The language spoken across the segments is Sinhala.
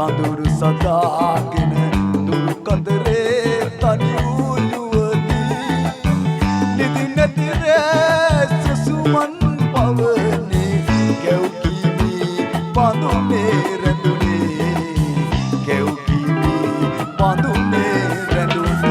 අඳුරු සදාගෙන දුරු කතරේ තනි වූ යුවදී නිදි නැති රෑ සුසුමන් පවනේ කැව් කිවි බඳුනේ රැඳුනේ කැව් කිවි බඳුනේ රැඳුනේ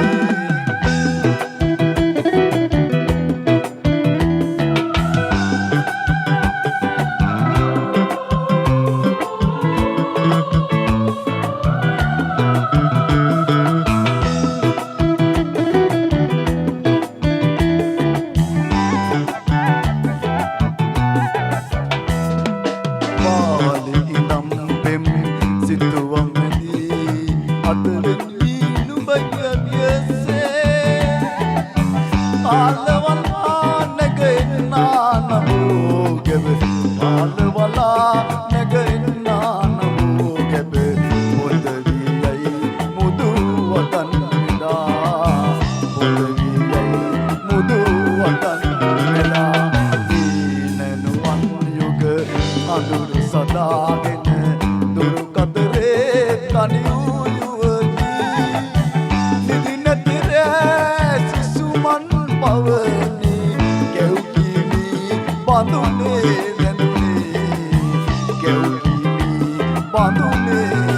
අඳුරු සදාගෙන දුරු කතරේ තනි වූ යුවදී නිදි නැති රෑ සුසුමන් පවනේ කැව් කිවි බඳුනේ රැඳුනේ කැව් කිවි බඳුනේ